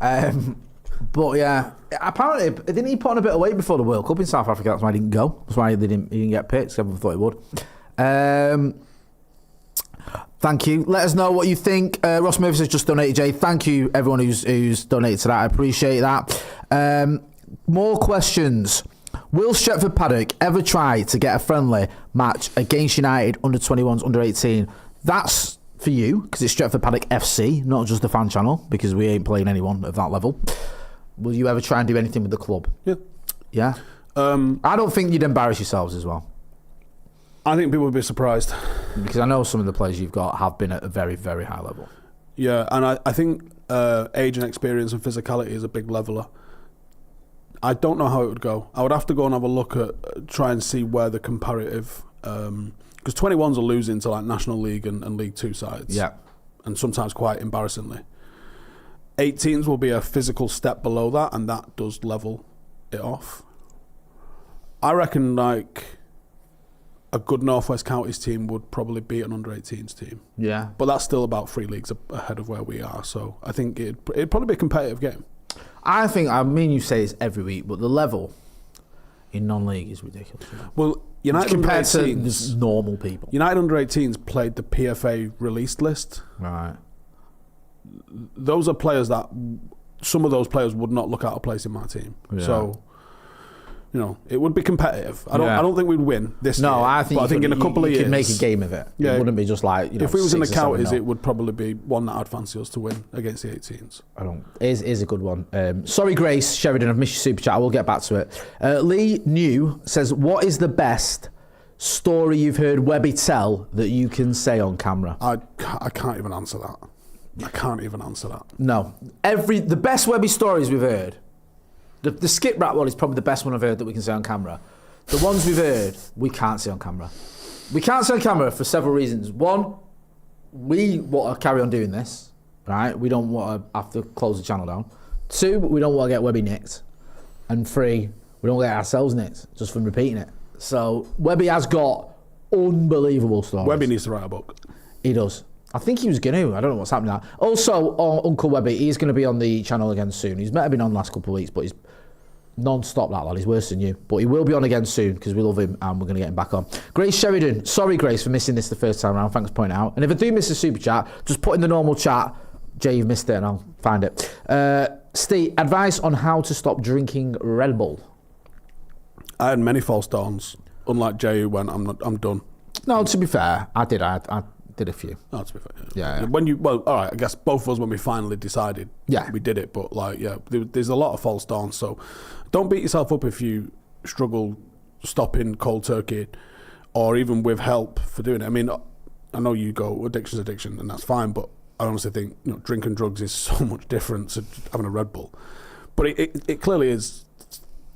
But yeah, apparently, didn't he put on a bit of weight before the World Cup in South Africa? That's why he didn't go. That's why he didn't get picked. Everyone thought he would. Thank you. Let us know what you think. Ross Murphy has just donated, Jay. Thank you, everyone who's donated to that. I appreciate that. More questions. Will Stretford Paddock ever try to get a friendly match against United under 21s, under 18? That's for you, because it's Stretford Paddock FC, not just the fan channel, because we ain't playing anyone of that level. Will you ever try and do anything with the club? Yeah. Yeah? I don't think you'd embarrass yourselves as well. I think people would be surprised. Because I know some of the players you've got have been at a very, very high level. Yeah, and I think age and experience and physicality is a big leveller. I don't know how it would go. I would have to go and have a look at, try and see where the comparative, because 21s are losing to like National League and League Two sides. Yeah. And sometimes quite embarrassingly. 18s will be a physical step below that, and that does level it off. I reckon like a good North West Counties team would probably beat an under 18s team. Yeah. But that's still about 3 leagues ahead of where we are. So I think it'd probably be a competitive game. I think, I mean, you say this every week, but the level in non-league is ridiculous. Well, United compared under to 18s, just normal people. United under 18s played the PFA released list. Right. Those are players that some of those players would not look out of place in my team. Yeah. So, you know, it would be competitive. I don't think we'd win this year. No, I think, but I think in a couple of years you could make a game of it. Yeah. It wouldn't be just like, you know, if we was in the 6 or 7 counties, nil. it would probably be one that I'd fancy us to win against the 18s. Is a good one. Sorry, Grace Sheridan, I've missed your super chat. I will get back to it. Lee New says, what is the best story you've heard Webby tell that you can say on camera? I can't even answer that. I can't even answer that. No. The best Webby stories we've heard, the skip rat one is probably the best one I've heard that we can say on camera. The ones we've heard, we can't say on camera. We can't say on camera for several reasons. One, we want to carry on doing this, right? We don't want to have to close the channel down. 2, we don't want to get Webby nicked. And 3, we don't get ourselves nicked just from repeating it. So Webby has got unbelievable stories. Webby needs to write a book. He does. I think he was going to. I don't know what's happening now. Also, Uncle Webby, he's going to be on the channel again soon. He's been on the last couple of weeks, but he's non-stop, that lad. He's worse than you. But he will be on again soon because we love him and we're going to get him back on. Grace Sheridan. Sorry, Grace, for missing this the first time around. Thanks for pointing it out. And if I do miss a super chat, just put in the normal chat, Jay, you've missed it, and I'll find it. Steve, advice on how to stop drinking Red Bull. I had many false dawns. Unlike Jay, who went, I'm done. No, to be fair, I did. I did a few. No, to be fair. Yeah. Well, all right, I guess both of us, when we finally decided, we did it. But like, yeah, there's a lot of false dawns. So don't beat yourself up if you struggle stopping cold turkey, or even with help for doing it. I mean, I know you go addiction's addiction, and that's fine. But I honestly think drinking drugs is so much different to having a Red Bull. But it clearly is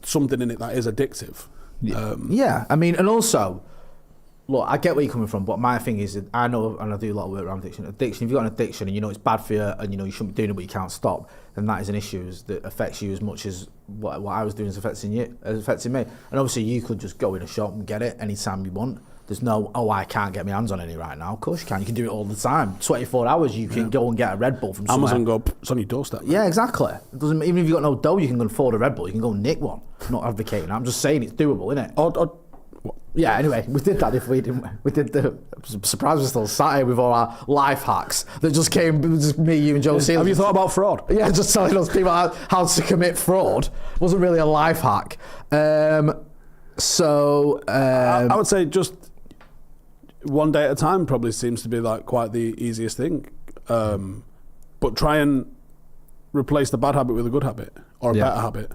something in it that is addictive. Yeah, I mean, and also, look, I get where you're coming from, but my thing is, I know, and I do a lot of work around addiction. If you've got an addiction and you know it's bad for you, and you know you shouldn't be doing it, but you can't stop, then that is an issue that affects you as much as what I was doing is affecting me. And obviously, you could just go in a shop and get it anytime you want. There's no, I can't get my hands on any right now. Of course you can. You can do it all the time. 24 hours, you can go and get a Red Bull from somewhere. Amazon go, it's on your doorstep. Yeah, exactly. It doesn't, even if you've got no dough, you can go and afford a Red Bull. You can go and nick one. I'm not advocating that. I'm just saying it's doable, isn't it? Yeah, anyway, we did that if we didn't. We did the surprise. We're still sat here with all our life hacks that just came. Just me, you, and Joe Seal. Have you thought about fraud? Yeah, just telling us people how to commit fraud. It wasn't really a life hack. I would say just one day at a time probably seems to be like quite the easiest thing. But try and replace the bad habit with a good habit or a better habit.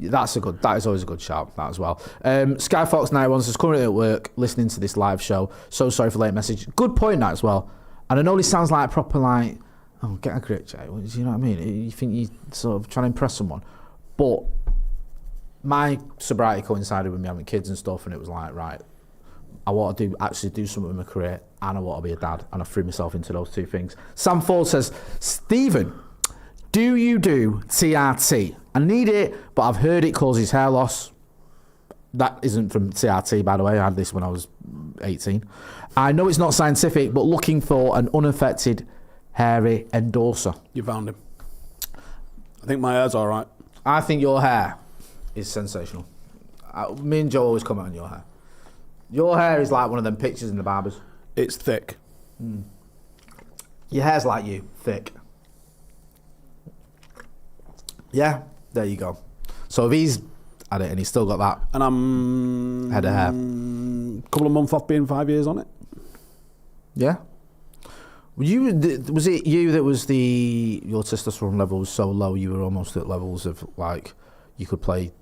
That is always a good shout, that as well. Skyfox91 says, currently at work, listening to this live show. So sorry for late message. Good point, that as well. And I know this sounds like proper like, oh, get a grip, Jay. Do you know what I mean? You think you're sort of trying to impress someone. But my sobriety coincided with me having kids and stuff, and it was like, right, I want to actually do something with my career, and I want to be a dad. And I threw myself into those two things. Sam Ford says, Stephen, do you do TRT? I need it, but I've heard it causes hair loss. That isn't from TRT, by the way. I had this when I was 18. I know it's not scientific, but looking for an unaffected, hairy endorser. You found him. I think my hair's all right. I think your hair is sensational. Me and Joe always comment on your hair. Your hair is like one of them pictures in the barbers. It's thick. Your hair's like you, thick. Yeah, there you go. So if he's had it and he's still got that, and I'm head of hair, couple of months off being 5 years on it. Yeah. Was it you that was your testosterone level was so low you were almost at levels of like you could play?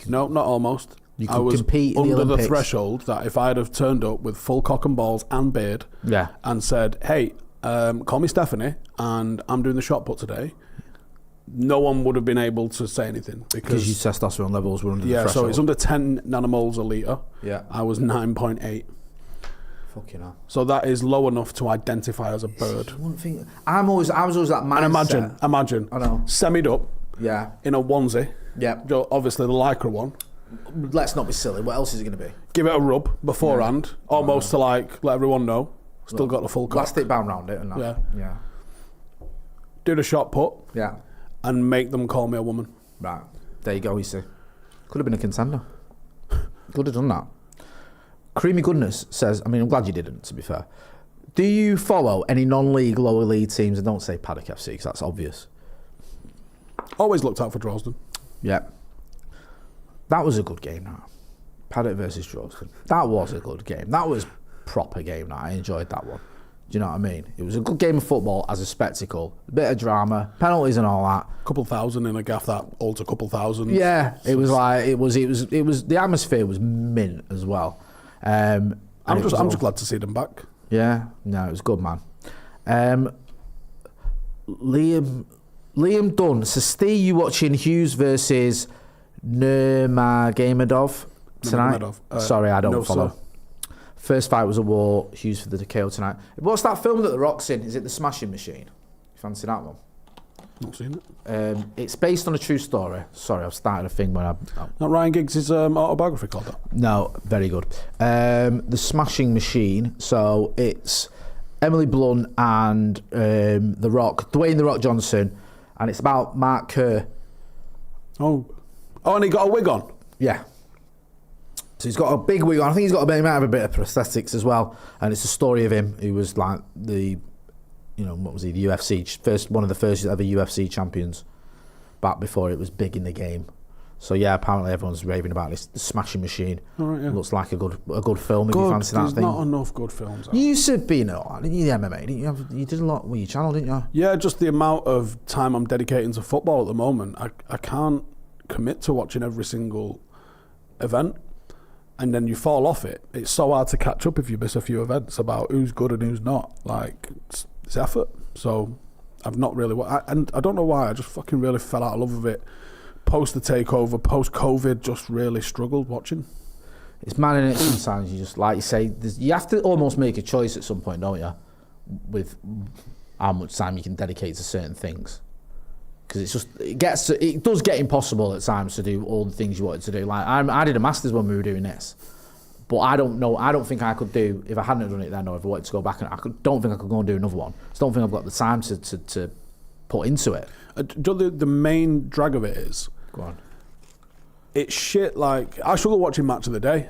No, not almost. You could compete in the under Olympics. the threshold that if I'd have turned up with full cock and balls and beard, and said, "Hey, call me Stephanie, and I'm doing the shot put today," no one would have been able to say anything because your testosterone levels were under the threshold. So it's under 10 nanomoles a litre. Yeah, I was 9.8. Fucking hell. So that is low enough to identify as a bird. I was always that mindset. And imagine, I know, semied up, in a onesie. Yeah, obviously the lycra one. Let's not be silly. What else is it going to be? Give it a rub beforehand, almost to like let everyone know. Still got the full cock. Plastic bound round it and that. Yeah. Do the shot put. Yeah. And make them call me a woman. Right. There you go, you see. Could have been a contender. Could have done that. Creamy Goodness says, I mean, I'm glad you didn't, to be fair. Do you follow any non-league, lower league teams? And don't say Paddock FC, because that's obvious. Always looked out for Droylsden. Yeah. That was a good game, that. Paddock versus Droylsden. That was a good game. That was proper game, that. I enjoyed that one. Do you know what I mean? It was a good game of football as a spectacle. A bit of drama, penalties and all that. Couple thousand in a gaff that holds a couple thousand. Yeah, it was like it was the atmosphere was mint as well. I'm just glad to see them back. Yeah, no, it was good, man. Liam Dunn says, Steve, you watching Hughes versus Nurmagomedov tonight? Sorry, I don't follow. Sir. First fight was a war. Hughes for the KO tonight. What's that film that The Rock's in? Is it The Smashing Machine? You fancy that one? Not seen it. It's based on a true story. Sorry, I've started a thing where Not Ryan Giggs' autobiography called that? No, very good. The Smashing Machine. So it's Emily Blunt and The Rock, Dwayne The Rock Johnson, and it's about Mark Kerr. Oh, and he got a wig on? Yeah. So he's got a big wig on. I think he might have a bit of prosthetics as well. And it's a story of him who was like the UFC, one of the first ever UFC champions back before it was big in the game. So yeah, apparently everyone's raving about this. The Smashing Machine. All right, yeah. Looks like a good film if you fancy that thing. There's not enough good films. You used to be in it, didn't you? The MMA, didn't you? You did a lot with your channel, didn't you? Yeah, just the amount of time I'm dedicating to football at the moment. I can't commit to watching every single event. And then you fall off it. It's so hard to catch up if you miss a few events about who's good and who's not. Like, it's effort. So I've not really... and I don't know why. I just fucking really fell out of love with it. Post the takeover, post-COVID, just really struggled watching. It's mad, innit? Sometimes you just, like you say, you have to almost make a choice at some point, don't you? With how much time you can dedicate to certain things. Because it does get impossible at times to do all the things you wanted to do. Like I did a Masters when we were doing this, But I don't know. I don't think I could do, if I hadn't done it then, or if I wanted to go back, don't think I could go and do another one. I don't think I've got the time to put into it. The main drag of it is, Go on. it's shit like, I struggle watching Match of the Day.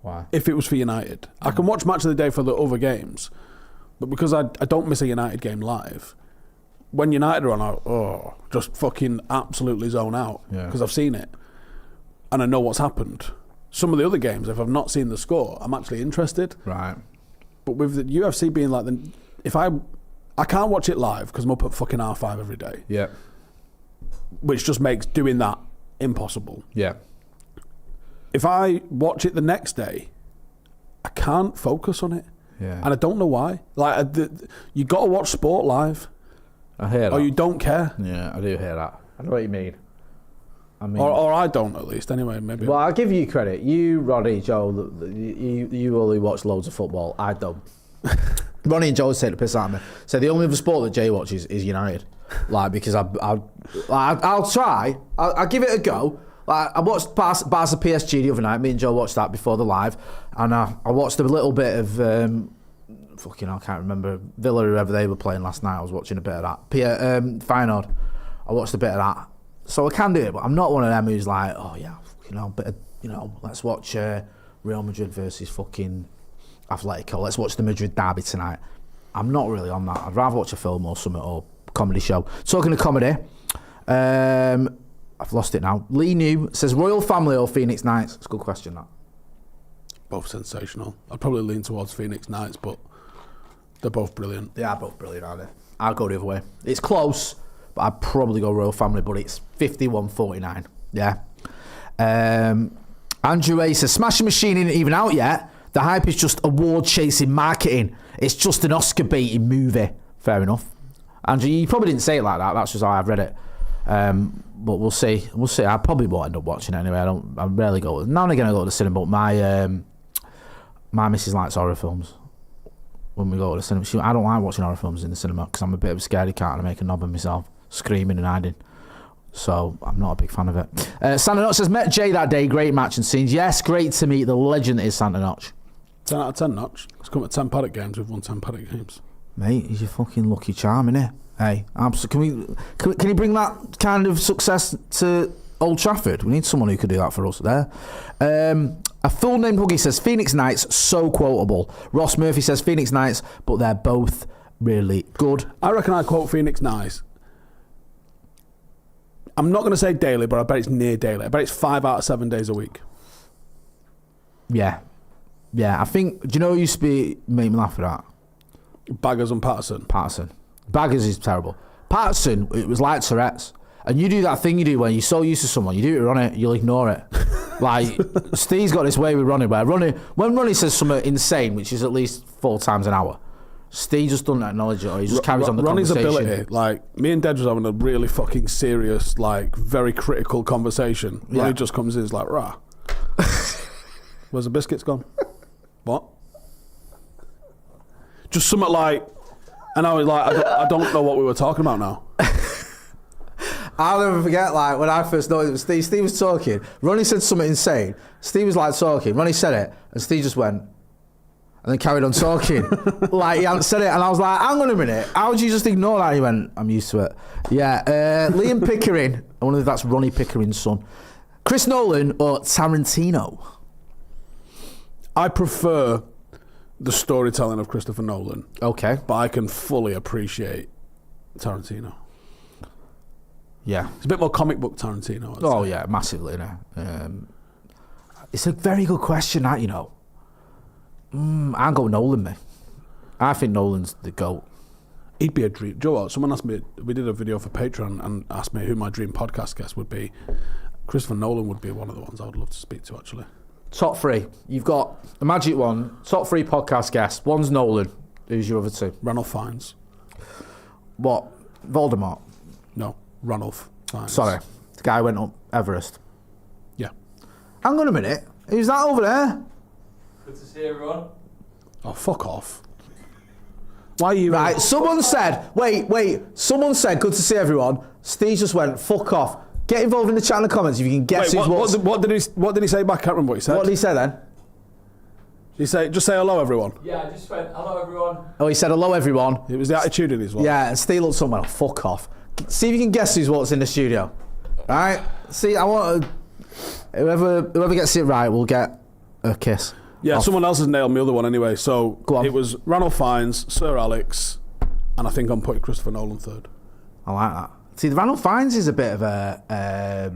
Why? If it was for United. I can watch Match of the Day for the other games, but because I don't miss a United game live, when United are on, just fucking absolutely zone out, because I've seen it, and I know what's happened. Some of the other games, if I've not seen the score, I'm actually interested. Right. But with the UFC being like, if I can't watch it live because I'm up at fucking R5 every day. Yeah. Which just makes doing that impossible. Yeah. If I watch it the next day, I can't focus on it. Yeah. And I don't know why. Like, you got to watch sport live. I hear that. Or you don't care. Yeah, I do hear that. I know what you mean. Or I don't, at least. Anyway, maybe. Well, I'll give you credit. You, Roddy, Joe, you only watch loads of football. I don't. Ronnie and Joe take the piss out of me. So the only other sport that Jay watches is United. Like, because I'll try. I'll give it a go. Like, I watched Barca PSG the other night. Me and Joe watched that before the live. And I watched a little bit of... I can't remember. Villa, whoever they were playing last night. I was watching a bit of that. Feyenoord. I watched a bit of that. So I can do it, but I'm not one of them who's like, let's watch Real Madrid versus fucking Atletico. Let's watch the Madrid derby tonight. I'm not really on that. I'd rather watch a film or something, or comedy show. Talking of comedy, I've lost it now. Lee New says, Royal Family or Phoenix Knights? It's a good question, that. Both sensational. I'd probably lean towards Phoenix Knights, but they're both brilliant. They are both brilliant, aren't they? I'll go the other way. It's close, but I'd probably go Royal Family, but it's 51-49. Yeah. Andrew A says, Smashing Machine isn't even out yet. The hype is just award-chasing marketing. It's just an Oscar-baiting movie. Fair enough. Andrew, you probably didn't say it like that. That's just how I've read it. But we'll see. We'll see. I probably won't end up watching it anyway. I rarely go. Now and again I go to the cinema, but my missus likes horror films. When we go to the cinema, I don't like watching horror films in the cinema because I'm a bit of a scaredy cat and I make a knob of myself, screaming and hiding. So I'm not a big fan of it. Santa Notch says, met Jay that day, great match and scenes. Yes, great to meet the legend that is Santa Notch. 10 out of 10 Notch. Let's come at 10 Paddock games. We've won 10 Paddock games. Mate, he's your fucking lucky charm, innit? Hey, absolutely. Can you bring that kind of success to Old Trafford? We need someone who could do that for us there. A full name Huggy says, Phoenix Knights, so quotable. Ross Murphy says, Phoenix Knights, but they're both really good. I reckon I quote Phoenix Knights. I'm not going to say daily, but I bet it's near daily. I bet it's 5 out of 7 days a week. Yeah. Yeah, I think, do you know who used to make me laugh at that? Baggers and Patterson. Baggers is terrible. Patterson, it was like Tourette's. And you do that thing you do when you're so used to someone, you do it to Ronnie, you'll ignore it. Like, Steve's got this way with Ronnie, where when Ronnie says something insane, which is at least 4 times an hour, Steve just doesn't acknowledge it, or he just carries on the Ronnie's conversation. Ability, like, me and Dej was having a really fucking serious, like, very critical conversation. Yeah. Ronnie just comes in, is like, rah. Where's the biscuits gone? What? Just something like, and I was like, I don't know what we were talking about now. I'll never forget, like, when I first noticed it was Steve. Steve was talking. Ronnie said something insane. Steve was, like, talking. Ronnie said it, and Steve just went, and then carried on talking. Like, he hadn't said it, and I was like, hang on a minute. How would you just ignore that? He went, I'm used to it. Yeah, Liam Pickering. I wonder if that's Ronnie Pickering's son. Chris Nolan or Tarantino? I prefer the storytelling of Christopher Nolan. Okay. But I can fully appreciate Tarantino. Yeah. It's a bit more comic book Tarantino, I'd say. Yeah, massively. It's a very good question, that, you know. I'll go Nolan, mate. I think Nolan's the GOAT. He'd be a dream. Joe, what? Someone asked me, we did a video for Patreon and asked me who my dream podcast guest would be. Christopher Nolan would be one of the ones I would love to speak to, actually. Top 3. You've got the magic one. Top 3 podcast guests. One's Nolan. Who's your other 2? Ranulph Fiennes. What? Voldemort? No, Ranulph Fiennes. Sorry. The guy who went up Everest. Yeah. Hang on a minute. Who's that over there? Good to see everyone. Oh, fuck off. Why are you... Right, someone said... Wait. Someone said, good to see everyone. Steve just went, fuck off. Get involved in the chat in the comments if you can guess Wait, who's what did he say back? I can't remember what he said. What did he say then? Just say hello, everyone. Yeah, I just went, hello everyone. Oh, he said hello, everyone. It was the attitude in his voice. Yeah, and Steve looked somewhere. Fuck off. See if you can guess who's what's in the studio. All right. See, I want whoever gets it right will get a kiss. Yeah, someone else has nailed my other one anyway. So Go on. it was Ranulph Fiennes, Sir Alex, and I think I'm putting Christopher Nolan third. I like that. See, the Ranulph Fiennes is a bit of a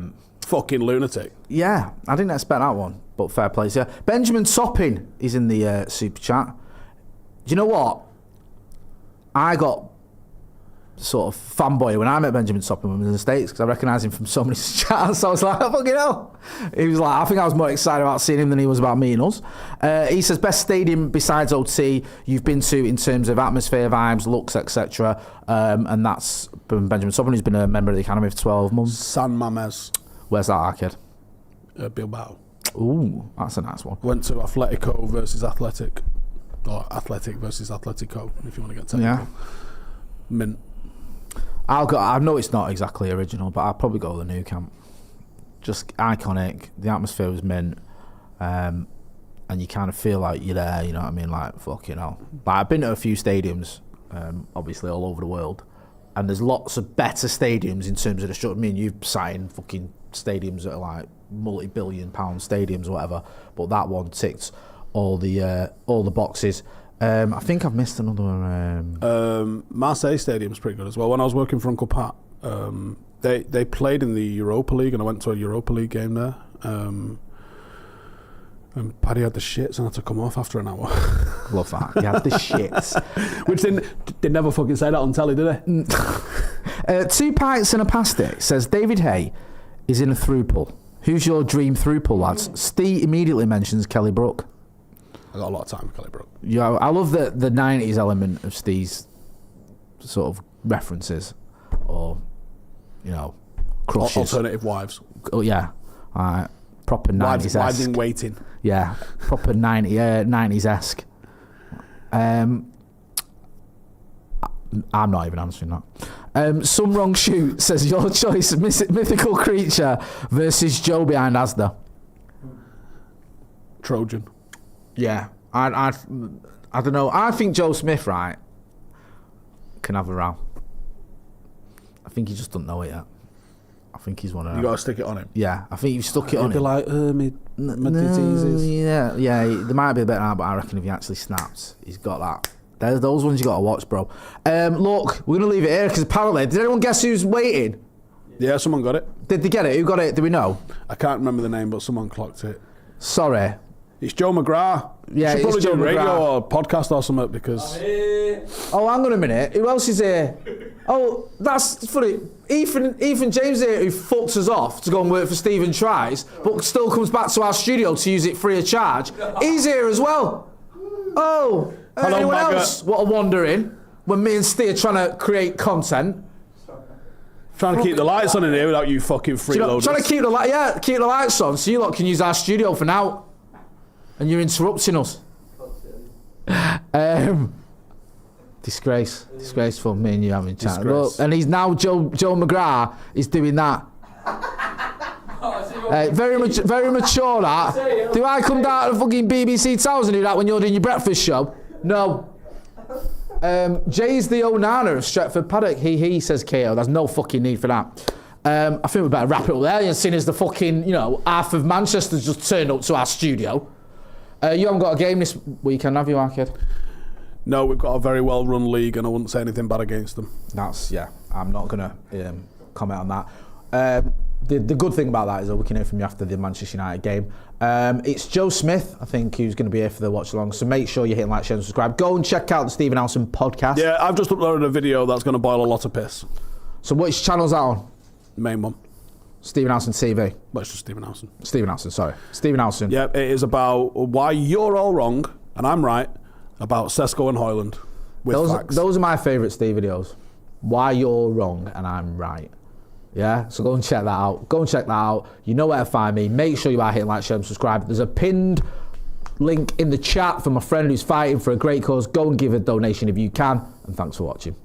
Fucking lunatic. yeah. I didn't expect that one, but fair play. Yeah, Benjamin Topping is in the super chat. Do you know what? I got sort of fanboy when I met Benjamin Topping when we was in the States because I recognised him from so many chats. So I was like, oh, fucking hell. He was like, I think I was more excited about seeing him than he was about meeting us. He says, best stadium besides OT you've been to in terms of atmosphere, vibes, looks, etc. And that's Benjamin Topping, who's been a member of the Academy for 12 months. San Mamés. Where's that arcade? Bilbao. Ooh, that's a nice one. Went to Atletico versus Athletic. Or Athletic versus Atletico, if you want to get technical. Yeah. Mint. I know it's not exactly original, but I'll probably go with the new camp. Just iconic. The atmosphere was mint, and you kind of feel like you're there. You know what I mean? Like fucking hell. Like I've been to a few stadiums, obviously all over the world, and there's lots of better stadiums in terms of the structure. I mean, you've sat in fucking stadiums that are like multi-billion-pound stadiums or whatever, but that one ticked all the boxes. I think I've missed another one. Marseille Stadium's pretty good as well. When I was working for Uncle Pat, they played in the Europa League, and I went to a Europa League game there. And Paddy had the shits and had to come off after an hour. Love that. You had the shits. Which they never fucking say that on telly, do they? 2 pints and a pasty says David Hay is in a throuple. Who's your dream throuple, lads? Steve immediately mentions Kelly Brook. I got a lot of time for Kelly Brook. Yeah, I love the 90s element of Steve's sort of references, or crushes. Alternative wives. Oh yeah, proper 90s esque. Wives in waiting. Yeah, proper 90s esque. I'm not even answering that. Some wrong shoot says your choice: mythical creature versus Joe behind Asda. Trojan. Yeah, I don't know. I think Joe Smith, right, can have a row. I think he just doesn't know it yet. I think he's one of them. You got to stick it on him. Yeah, I think you've stuck it on him. Be like, my diseases. Yeah. There might be a bit now, but I reckon if he actually snaps, he's got that. There's those ones you got to watch, bro. Look, we're gonna leave it here because apparently, did anyone guess who's waiting? Yeah, someone got it. Did they get it? Who got it? Do we know? I can't remember the name, but someone clocked it. Sorry. It's Joe McGrath. Yeah, should probably it's Joe do radio McGrath. or podcast or something because. Oh, hang on a minute. Who else is here? Oh, that's funny. Ethan James here, who fucks us off to go and work for Stephen Tries, but still comes back to our studio to use it free of charge. He's here as well. Oh, hello, anyone Maggot. else? What are wondering when me and Steve are trying to create content? Trying to keep the lights on in here without you fucking freeloaders. Trying to keep the lights on so you lot can use our studio for now. And you're interrupting us. Disgraceful, me and you having chat. Look, and he's now Joe McGrath is doing that. Very mature that. Do I come down to the fucking BBC Towers and do that when you're doing your breakfast show? No. Jay's the Onana of Stretford Paddock. He says KO. There's no fucking need for that. I think we better wrap it up there. Seeing as the fucking half of Manchester's just turned up to our studio. You haven't got a game this weekend, have you, Arcade? No, we've got a very well-run league, and I wouldn't say anything bad against them. I'm not going to comment on that. The good thing about that is that we can hear from you after the Manchester United game. It's Joe Smith, I think, who's going to be here for the watch-along, so make sure you hit like, share and subscribe. Go and check out the Stephen Howson podcast. Yeah, I've just uploaded a video that's going to boil a lot of piss. So which channel's that on? Main one. Stephen Howson TV. Well, it's just Stephen Howson. Stephen Howson, sorry. Stephen Howson. Yeah, it is about why you're all wrong, and I'm right, about Sesko and Højlund. Those are my favourite Steve videos. Why you're wrong and I'm right. Yeah, so go and check that out. You know where to find me. Make sure you are hitting like, share and subscribe. There's a pinned link in the chat for my friend who's fighting for a great cause. Go and give a donation if you can. And thanks for watching.